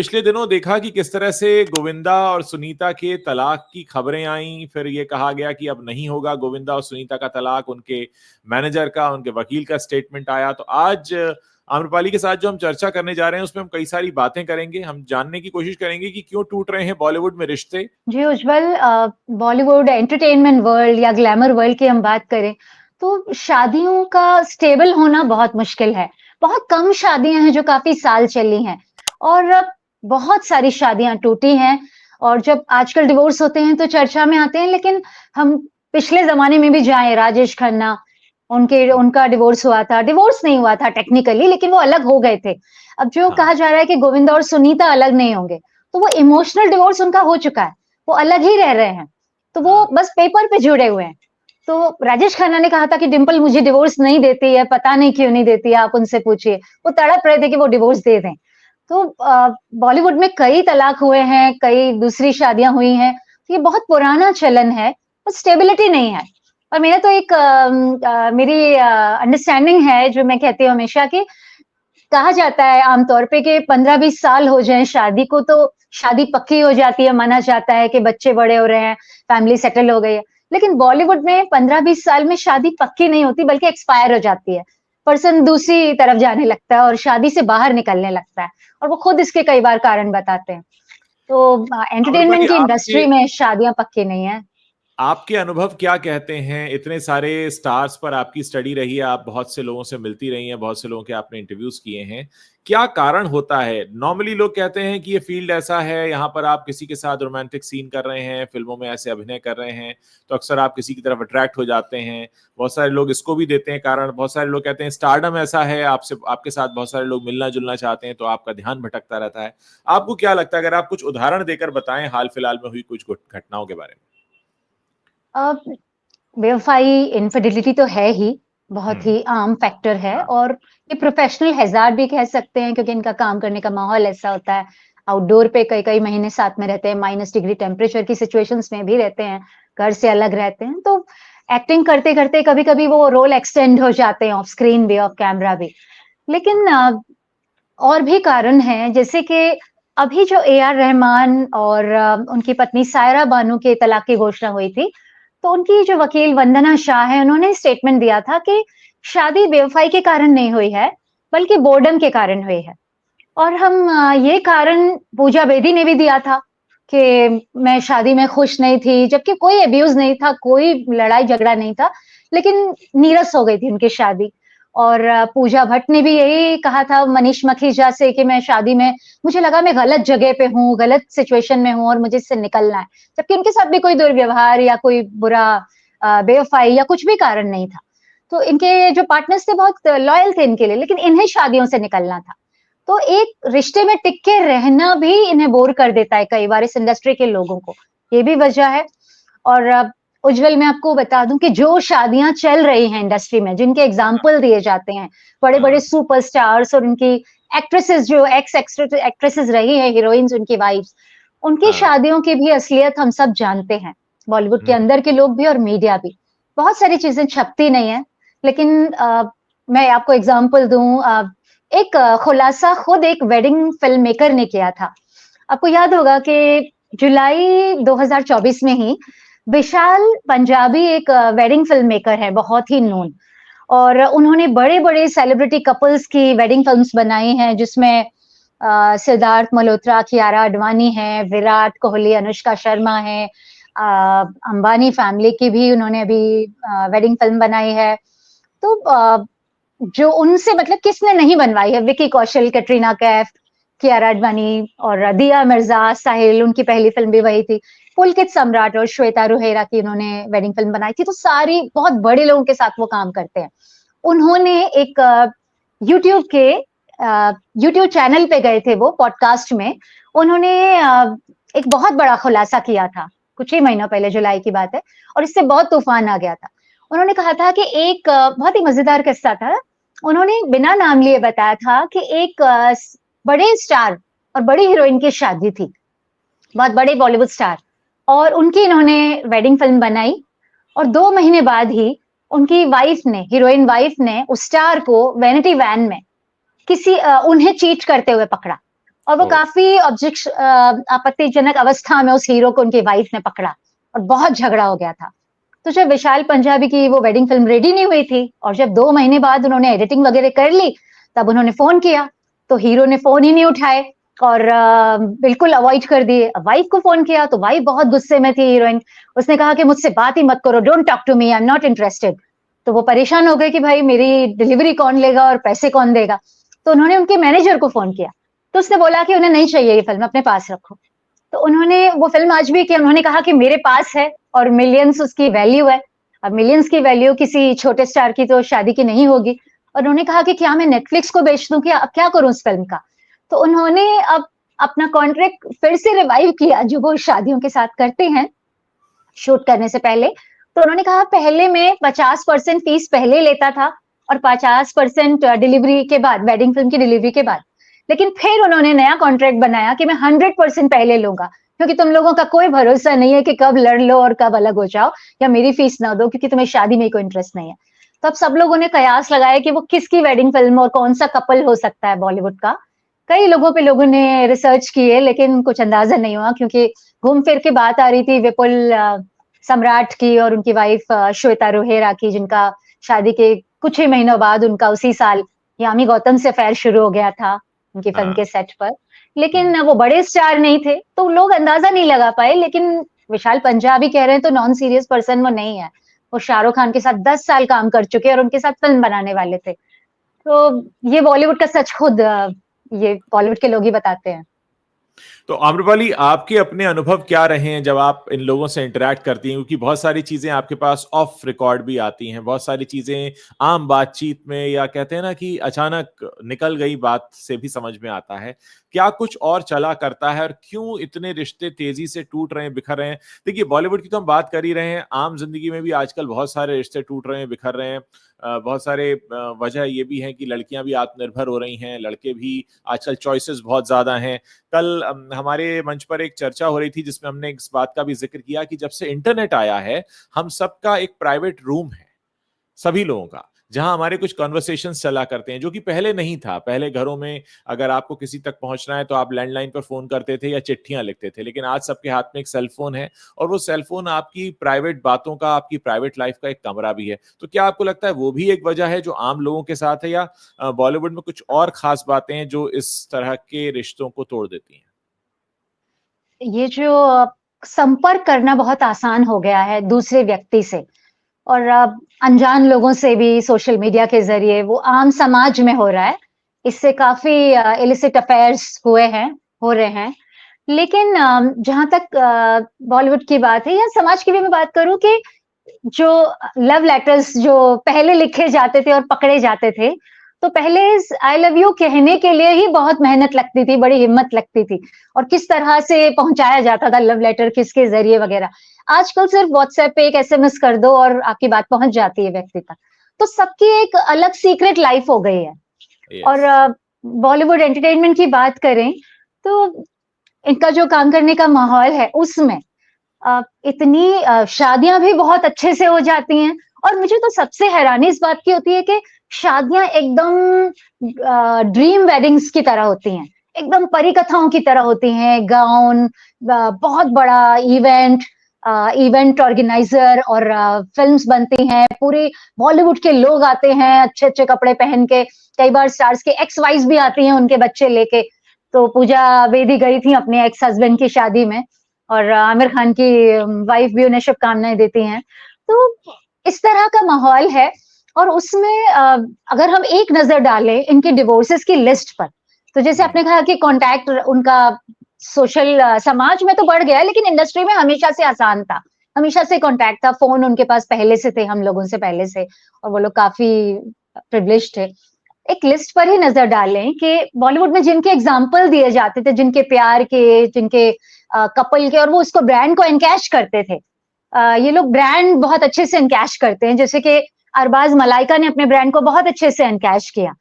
पिछले दिनों देखा कि किस तरह से गोविंदा और सुनीता के तलाक की खबरें आई, फिर ये कहा गया कि अब नहीं होगा गोविंदा और सुनीता का तलाक, उनके मैनेजर का, उनके वकील का स्टेटमेंट आया। तो आज आम्रपाली के साथ जो हम चर्चा करने जा रहे हैं उसमें हम कई सारी बातें करेंगे, हम जानने की कोशिश करेंगे कि क्यों टूट रहे हैं बॉलीवुड में रिश्ते। जी उज्जवल, बॉलीवुड एंटरटेनमेंट वर्ल्ड या ग्लैमर वर्ल्ड की हम बात करें तो शादियों का स्टेबल होना बहुत मुश्किल है। बहुत कम शादियां हैं जो काफी साल चली हैं और बहुत सारी शादियां टूटी हैं। और जब आजकल डिवोर्स होते हैं तो चर्चा में आते हैं, लेकिन हम पिछले जमाने में भी जाएं, राजेश खन्ना, उनका डिवोर्स हुआ था, डिवोर्स नहीं हुआ था टेक्निकली, लेकिन वो अलग हो गए थे। अब जो हाँ। कहा जा रहा है कि गोविंदा और सुनीता अलग नहीं होंगे, तो वो इमोशनल डिवोर्स उनका हो चुका है, वो अलग ही रह रहे हैं, तो वो हाँ। बस पेपर पे जुड़े हुए हैं। तो राजेश खन्ना ने कहा था कि डिंपल मुझे डिवोर्स नहीं देती है, पता नहीं क्यों नहीं देती है, आप उनसे पूछिए। वो तड़प रहे थे कि वो डिवोर्स दे दें। तो बॉलीवुड में कई तलाक हुए हैं, कई दूसरी शादियां हुई हैं, ये बहुत पुराना चलन है, पर स्टेबिलिटी नहीं है। और मेरा तो एक मेरी अंडरस्टैंडिंग है जो मैं कहती हूँ हमेशा कि कहा जाता है आमतौर पे कि 15-20 साल हो जाएं शादी को तो शादी पक्की हो जाती है, माना जाता है कि बच्चे बड़े हो रहे हैं, फैमिली सेटल हो गई है। लेकिन बॉलीवुड में 15-20 साल में शादी पक्की नहीं होती, बल्कि एक्सपायर हो जाती है। पर्सन दूसरी तरफ जाने लगता है और शादी से बाहर निकलने लगता है, और वो खुद इसके कई बार कारण बताते हैं। तो आम्रपाली एंटरटेनमेंट की आपके इंडस्ट्री में शादियां पक्की नहीं है। आपके अनुभव क्या कहते हैं? इतने सारे स्टार्स पर आपकी स्टडी रही है, आप बहुत से लोगों से मिलती रही हैं, बहुत से लोगों के आपने इंटरव्यूज किए हैं। क्या कारण होता है? नॉर्मली लोग कहते हैं कि ये फील्ड ऐसा है, यहाँ पर आप किसी के साथ रोमांटिक सीन कर रहे हैं, फिल्मों में ऐसे अभिनय कर रहे हैं, तो अक्सर आप किसी की तरफ अट्रैक्ट हो जाते हैं। बहुत सारे लोग इसको भी देते हैं कारण, बहुत सारे लोग कहते हैं स्टारडम ऐसा है, आपसे आपके साथ बहुत सारे लोग मिलना जुलना चाहते हैं, तो आपका ध्यान भटकता रहता है। आपको क्या लगता है, अगर आप कुछ उदाहरण देकर बताएं हाल फिलहाल में हुई कुछ घटनाओं के बारे में? बेवफाई, इनफिडिलिटी तो है ही, बहुत हम्म। ही आम फैक्टर है, हाँ। और ये प्रोफेशनल हैजार्ड भी कह सकते हैं, क्योंकि इनका काम करने का माहौल ऐसा होता है। आउटडोर पे कई कई महीने साथ में रहते हैं, -डिग्री टेम्परेचर की सिचुएशंस में भी रहते हैं, घर से अलग रहते हैं, तो एक्टिंग करते करते कभी कभी वो रोल एक्सटेंड हो जाते हैं, ऑफ स्क्रीन भी, ऑफ कैमरा भी। लेकिन और भी कारण हैं, जैसे कि अभी जो ए आर रहमान और उनकी पत्नी सायरा बानू के तलाक की घोषणा हुई थी, तो उनकी जो वकील वंदना शाह है, उन्होंने स्टेटमेंट दिया था कि शादी बेवफाई के कारण नहीं हुई है, बल्कि बोर्डम के कारण हुई है। और हम ये कारण पूजा बेदी ने भी दिया था कि मैं शादी में खुश नहीं थी, जबकि कोई अब्यूज नहीं था, कोई लड़ाई झगड़ा नहीं था, लेकिन नीरस हो गई थी उनकी शादी। और पूजा भट्ट ने भी यही कहा था मनीष मखीजा से कि मैं शादी में, मुझे लगा मैं गलत जगह पे हूँ, गलत सिचुएशन में हूँ और मुझे इससे निकलना है, जबकि उनके साथ भी कोई दुर्व्यवहार या कोई बुरा बेवफाई या कुछ भी कारण नहीं था। तो इनके जो पार्टनर्स थे बहुत लॉयल थे इनके लिए, लेकिन इन्हें शादियों से निकलना था। तो एक रिश्ते में टिक के रहना भी इन्हें बोर कर देता है कई बार इस इंडस्ट्री के लोगों को, ये भी वजह है। और उज्जवल, मैं आपको बता दूं कि जो शादियां चल रही हैं इंडस्ट्री में, जिनके एग्जाम्पल दिए जाते हैं, बड़े बड़े हाँ। सुपरस्टार्स और उनकी एक्ट्रेसेस, जो एक्स एक्ट्रेसेस रही हैं, हीरोइंस, उनकी वाइफ्स, उनकी हाँ। शादियों की भी असलियत हम सब जानते हैं, बॉलीवुड के हम्म। अंदर के लोग भी और मीडिया भी। बहुत सारी चीजें छपती नहीं है, लेकिन मैं आपको एग्जाम्पल दूं, एक खुलासा खुद एक वेडिंग फिल्म मेकर ने किया था। आपको याद होगा कि जुलाई 2024 में ही विशाल पंजाबी एक वेडिंग फिल्म मेकर है, बहुत ही नोन, और उन्होंने बड़े बड़े सेलिब्रिटी कपल्स की वेडिंग फिल्म्स बनाई हैं, जिसमें सिद्धार्थ मल्होत्रा, कियारा आडवाणी है, विराट कोहली, अनुष्का शर्मा है, अंबानी फैमिली की भी उन्होंने अभी वेडिंग फिल्म बनाई है। तो जो उनसे, मतलब किसने नहीं बनवाई है, विकी कौशल, कैटरीना कैफ, कियारा आडवाणी और दिया मिर्जा, साहिल, उनकी पहली फिल्म भी वही थी। पुलकित सम्राट और श्वेता रोहेरा की उन्होंने वेडिंग फिल्म बनाई थी। तो सारी बहुत बड़े लोगों के साथ वो काम करते हैं। उन्होंने एक यूट्यूब के यूट्यूब चैनल पे गए थे, वो पॉडकास्ट में उन्होंने एक बहुत बड़ा खुलासा किया था, कुछ ही महीनों पहले, जुलाई की बात है, और इससे बहुत तूफान आ गया था। उन्होंने कहा था कि एक बहुत ही मजेदार किस्सा था। उन्होंने बिना नाम लिए बताया था कि एक बड़े स्टार और बड़ी हीरोइन की शादी थी, बहुत बड़े बॉलीवुड स्टार, और उनकी इन्होंने वेडिंग फिल्म बनाई, और 2 महीने बाद ही उनकी वाइफ ने, हीरोइन वाइफ ने, उस स्टार को वैनिटी वैन में किसी उन्हें चीट करते हुए पकड़ा। और वो काफी आपत्तिजनक अवस्था में उस हीरो को उनकी वाइफ ने पकड़ा और बहुत झगड़ा हो गया था। तो जब विशाल पंजाबी की वो वेडिंग फिल्म रेडी नहीं हुई थी और जब 2 महीने बाद उन्होंने एडिटिंग वगैरह कर ली, तब उन्होंने फोन किया, तो हीरो ने फोन ही नहीं उठाए और बिल्कुल अवॉइड कर दिए। वाइफ को फोन किया तो वाइफ बहुत गुस्से में थी हीरोइन, उसने कहा कि मुझसे बात ही मत करो, don't talk to me, I am not interested. तो वो परेशान हो गए कि भाई मेरी डिलीवरी कौन लेगा और पैसे कौन देगा। तो उन्होंने उनके मैनेजर को फोन किया, तो उसने बोला कि उन्हें नहीं चाहिए ये फिल्म, अपने पास रखो। तो उन्होंने वो फिल्म आज भी की, उन्होंने कहा कि मेरे पास है और मिलियंस उसकी वैल्यू है। अब मिलियंस की वैल्यू किसी छोटे स्टार की तो शादी की नहीं होगी। और उन्होंने कहा कि क्या मैं नेटफ्लिक्स को बेच दूं, क्या अब क्या करूं उस फिल्म का। तो उन्होंने अब अपना कॉन्ट्रैक्ट फिर से रिवाइव किया जो वो शादियों के साथ करते हैं शूट करने से पहले। तो उन्होंने कहा पहले मैं 50% फीस पहले लेता था और 50% डिलीवरी के बाद, वेडिंग फिल्म की डिलीवरी के बाद। लेकिन फिर उन्होंने नया कॉन्ट्रैक्ट बनाया कि मैं 100% पहले लूंगा, क्योंकि तुम लोगों का कोई भरोसा नहीं है कि कब लड़ लो और कब अलग हो जाओ, या मेरी फीस ना दो क्योंकि तुम्हें शादी में कोई इंटरेस्ट नहीं है। तो अब सब लोगों ने कयास लगाया कि वो किसकी वेडिंग फिल्म और कौन सा कपल हो सकता है बॉलीवुड का। कई लोगों ने रिसर्च की है लेकिन कुछ अंदाजा नहीं हुआ, क्योंकि घूम फिर के बात आ रही थी विपुल सम्राट की और उनकी वाइफ श्वेता रोहेरा की, जिनका शादी के कुछ ही महीनों बाद उनका उसी साल यामी गौतम से अफेयर शुरू हो गया था उनकी फिल्म के सेट पर। लेकिन वो बड़े स्टार नहीं थे तो लोग अंदाजा नहीं लगा पाए। लेकिन विशाल पंजाबी कह रहे हैं तो नॉन सीरियस पर्सन वो नहीं है, वो शाहरुख खान के साथ 10 साल काम कर चुके हैं और उनके साथ फिल्म बनाने वाले थे। तो ये बॉलीवुड का सच खुद ये बॉलीवुड के लोग ही बताते हैं। तो आम्रपाली, आपके अपने अनुभव क्या रहे हैं जब आप इन लोगों से इंटरेक्ट करती हैं, क्योंकि बहुत सारी चीजें आपके पास ऑफ रिकॉर्ड भी आती हैं, बहुत सारी चीजें आम बातचीत में या कहते हैं ना कि अचानक निकल गई बात से भी समझ में आता है क्या कुछ और चला करता है और क्यों इतने रिश्ते तेजी से टूट रहे हैं, बिखर रहे हैं। देखिए, बॉलीवुड की तो हम बात कर ही रहे हैं, आम जिंदगी में भी आजकल बहुत सारे रिश्ते टूट रहे हैं, बिखर रहे हैं। बहुत सारे वजह ये भी है कि लड़कियां भी आत्मनिर्भर हो रही हैं, लड़के भी आजकल चॉइसेस बहुत ज्यादा हैं। कल हमारे मंच पर एक चर्चा हो रही थी जिसमें हमने इस बात का भी जिक्र किया कि जब से इंटरनेट आया है, हम सबका एक प्राइवेट रूम है, सभी लोगों का, जहां हमारे कुछ कन्वर्सेशंस चला करते हैं, जो कि पहले नहीं था। पहले घरों में अगर आपको किसी तक पहुंचना है तो आप लैंडलाइन पर फोन करते थे या चिट्ठियां लिखते थे, लेकिन आज सबके हाथ में एक सेल फोन है और वो सेल फोन आपकी प्राइवेट बातों का, आपकी प्राइवेट लाइफ का एक कमरा भी है। तो क्या आपको लगता है वो भी एक वजह है जो आम लोगों के साथ है, या बॉलीवुड में कुछ और खास बातें हैं जो इस तरह के रिश्तों को तोड़ देती हैं? ये जो संपर्क करना बहुत आसान हो गया है दूसरे व्यक्ति से, और अब अनजान लोगों से भी सोशल मीडिया के जरिए वो आम समाज में हो रहा है। इससे काफी इलिसिट अफेयर्स हुए हैं, हो रहे हैं। लेकिन जहां तक बॉलीवुड की बात है या समाज की भी मैं बात करूं कि जो लव लेटर्स जो पहले लिखे जाते थे और पकड़े जाते थे, तो पहले आई लव यू कहने के लिए ही बहुत मेहनत लगती थी, बड़ी हिम्मत लगती थी, और किस तरह से पहुंचाया जाता था लव लेटर, किसके जरिए वगैरह। आजकल सिर्फ व्हाट्सएप पे एक एसएमएस कर दो और आपकी बात पहुंच जाती है व्यक्ति तक। तो सबकी एक अलग सीक्रेट लाइफ हो गई है। और बॉलीवुड एंटरटेनमेंट की बात करें तो इनका जो काम करने का माहौल है उसमें इतनी शादियां भी बहुत अच्छे से हो जाती हैं। और मुझे तो सबसे हैरानी इस बात की होती है कि शादियां एकदम ड्रीम वेडिंग्स की तरह होती हैं, एकदम परी कथाओं की तरह होती हैं। गाउन, बहुत बड़ा इवेंट, इवेंट ऑर्गेनाइजर और फिल्म्स बनती हैं, पूरे बॉलीवुड के लोग आते हैं अच्छे अच्छे कपड़े पहन के। कई बार स्टार्स के एक्स वाइफ भी आती हैं उनके बच्चे लेके। तो पूजा बेदी गई थी अपने एक्स हस्बैंड की शादी में, और आमिर खान की वाइफ भी उन्हें शुभकामनाएं देती हैं। तो इस तरह का माहौल है। और उसमें अगर हम एक नजर डालें इनके डिवोर्सेस की लिस्ट पर, तो जैसे आपने कहा कि कांटेक्ट उनका सोशल समाज में तो बढ़ गया, लेकिन इंडस्ट्री में हमेशा से आसान था, हमेशा से कांटेक्ट था, फोन उनके पास पहले से थे, हम लोगों से पहले से, और वो लोग काफी प्रिविलेज्ड थे। एक लिस्ट पर ही नजर डालें कि बॉलीवुड में जिनके एग्जाम्पल दिए जाते थे, जिनके प्यार के, जिनके कपल के, और वो उसको ब्रांड को एनकैश करते थे। ये लोग ब्रांड बहुत अच्छे से एनकैश करते हैं, जैसे कि अरबाज मलाइका ने अपने ब्रांड को बहुत अच्छे से एनकैश किया।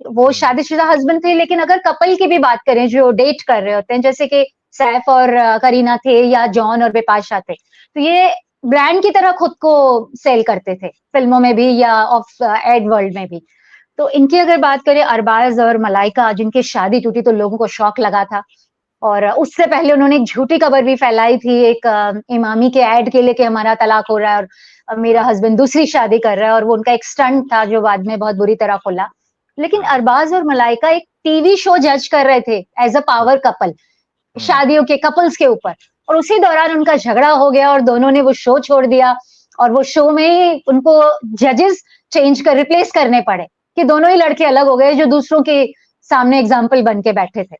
वो शादीशुदा हस्बैंड थे, लेकिन अगर कपल की भी बात करें जो डेट कर रहे होते हैं, जैसे कि सैफ और करीना थे, या जॉन और बिपाशा थे, तो ये ब्रांड की तरह खुद को सेल करते थे, फिल्मों में भी या ऑफ एड वर्ल्ड में भी। तो इनकी अगर बात करें अरबाज और मलाइका, जिनकी शादी टूटी तो लोगों को शॉक लगा था। और उससे पहले उन्होंने एक झूठी खबर भी फैलाई थी एक इमामी के ऐड के लिए कि हमारा तलाक हो रहा है और मेरा हस्बैंड दूसरी शादी कर रहा है, और वो उनका एक स्टंट था जो बाद में बहुत बुरी तरह खुला। लेकिन अरबाज और मलाइका एक टीवी शो जज कर रहे थे एज अ पावर कपल, शादियों के कपल्स के ऊपर, और उसी दौरान उनका झगड़ा हो गया और दोनों ने वो शो छोड़ दिया, और वो शो में ही उनको जजेस चेंज कर रिप्लेस करने पड़े कि दोनों ही लड़के अलग हो गए जो दूसरों के सामने एग्जाम्पल बन के बैठे थे।